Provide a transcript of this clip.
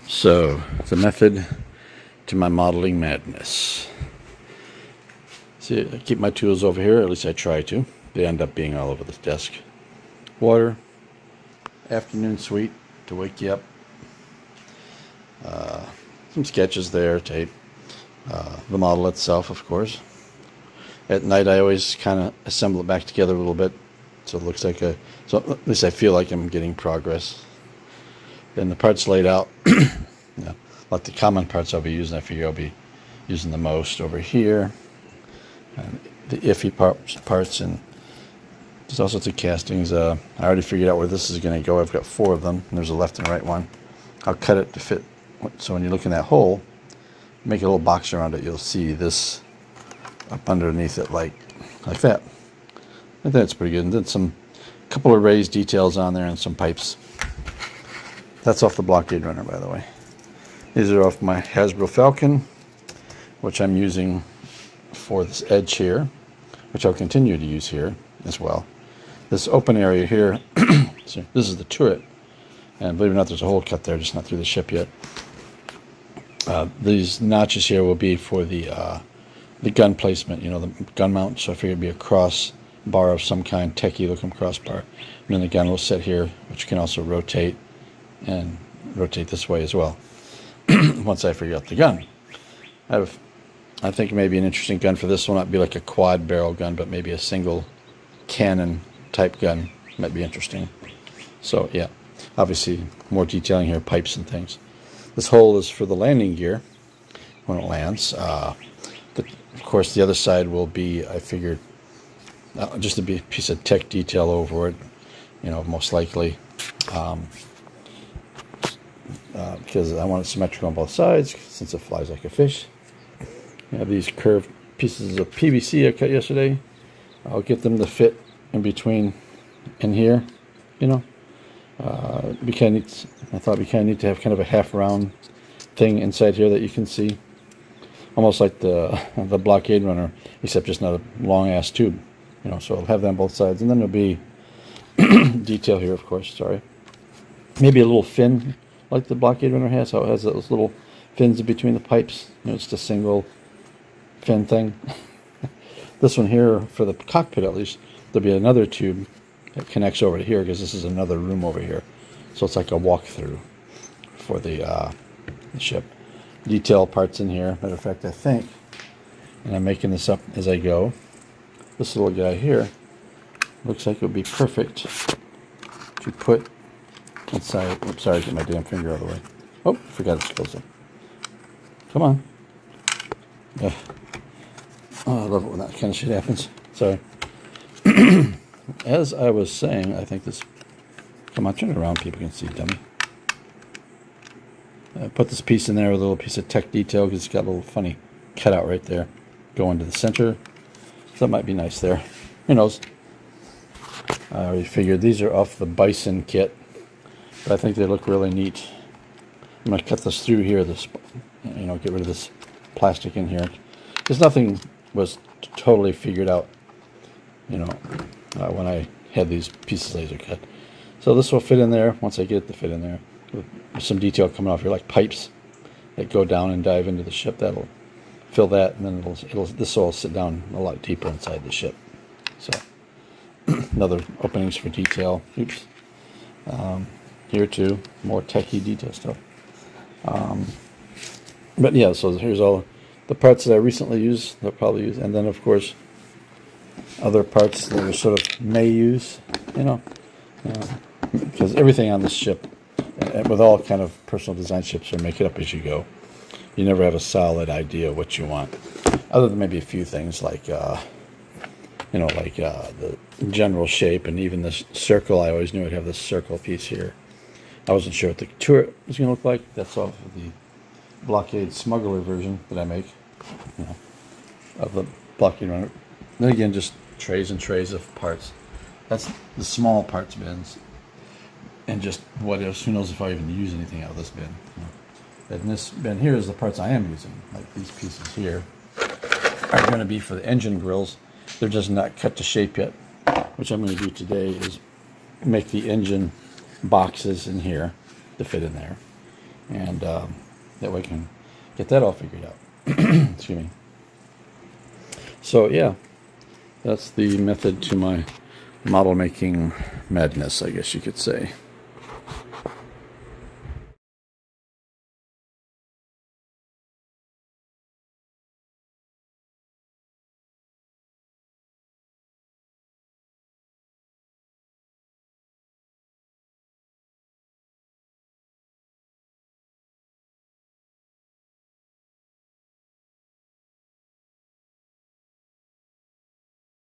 So, the method to my modeling madness. See, I keep my tools over here, at least I try to. They end up being all over the desk. Water, afternoon sweet to wake you up. Some sketches there, tape. The model itself, of course. At night I always kind of assemble it back together a little bit so it looks like so at least I feel like I'm getting progress. Then the parts laid out. Yeah, like the common parts I'll be using, I figure I'll be using the most over here. And the iffy parts, and there's all sorts of castings. I already figured out where this is going to go. I've got 4 of them, and there's a left and right one. I'll cut it to fit, so when you look in that hole, make a little box around it, you'll see this up underneath it like that. I think that's pretty good. And then couple of raised details on there and some pipes. That's off the blockade runner, by the way. These are off my Hasbro Falcon, which I'm using for this edge here, which I'll continue to use here as well. This open area here, so this is the turret, and believe it or not, there's a hole cut there, just not through the ship yet. These notches here will be for the gun placement, you know, the gun mount, so I figured it'd be a cross bar of some kind, techie looking crossbar. And then the gun will sit here, which can also rotate, and rotate this way as well. Once I figure out the gun. I think maybe an interesting gun for this will not be like a quad barrel gun, but maybe a single cannon type gun might be interesting. So yeah, obviously more detailing here, pipes and things. This hole is for the landing gear when it lands. Of course, the other side will be, I figured, just to be a piece of tech detail over it, you know, most likely. Because I want it symmetrical on both sides, since it flies like a fish. I have these curved pieces of PVC I cut yesterday. I'll get them to fit in between in here, you know. I thought we kind of need to have kind of a half round thing inside here that you can see, almost like the blockade runner, except just not a long ass tube, you know. So I'll have that on both sides, and then there'll be detail here, of course. Sorry, maybe a little fin like the blockade runner has. How it has those little fins in between the pipes. You know, it's just a single fin thing. This one here, for the cockpit at least, there'll be another tube that connects over to here, because this is another room over here. So it's like a walkthrough for the ship. Detail parts in here. Matter of fact, I think, and I'm making this up as I go, this little guy here looks like it would be perfect to put inside. Oops, sorry, get my damn finger out of the way. Oh, forgot it's close up. Come on. Oh, I love it when that kind of shit happens. Sorry. As I was saying, I think this... Come on, turn it around, people can see, dummy. I put this piece in there with a little piece of tech detail, because it's got a little funny cutout right there going to the center. So that might be nice there. Who knows? I already figured these are off the Bison kit, but I think they look really neat. I'm going to cut this through here, you know, get rid of this plastic in here, because nothing was totally figured out, you know, when I had these pieces laser cut. So this will fit in there once I get it to fit in there, with some detail coming off here, like pipes that go down and dive into the ship. That'll fill that, and then this will sit down a lot deeper inside the ship. So another openings for detail. Oops. Here too, more techie detail stuff. But yeah, so here's all the parts that I recently used. They'll probably use, and then of course other parts that are sort of may use, you know, because everything on this ship, with all kind of personal design ships, are make it up as you go. You never have a solid idea of what you want, other than maybe a few things like you know, like the general shape, and even this circle. I always knew I'd have this circle piece here. I wasn't sure what the turret was going to look like. That's off of the blockade smuggler version that I make, you know, of the blockade runner. Then again, just trays and trays of parts. That's the small parts bins, and just what else? Who knows if I even use anything out of this bin? You know. And this bin here is the parts I am using. Like these pieces here are going to be for the engine grills. They're just not cut to shape yet. Which I'm going to do today is make the engine boxes in here to fit in there. and that way I can get that all figured out. Excuse me. So yeah, that's the method to my model making madness, I guess you could say.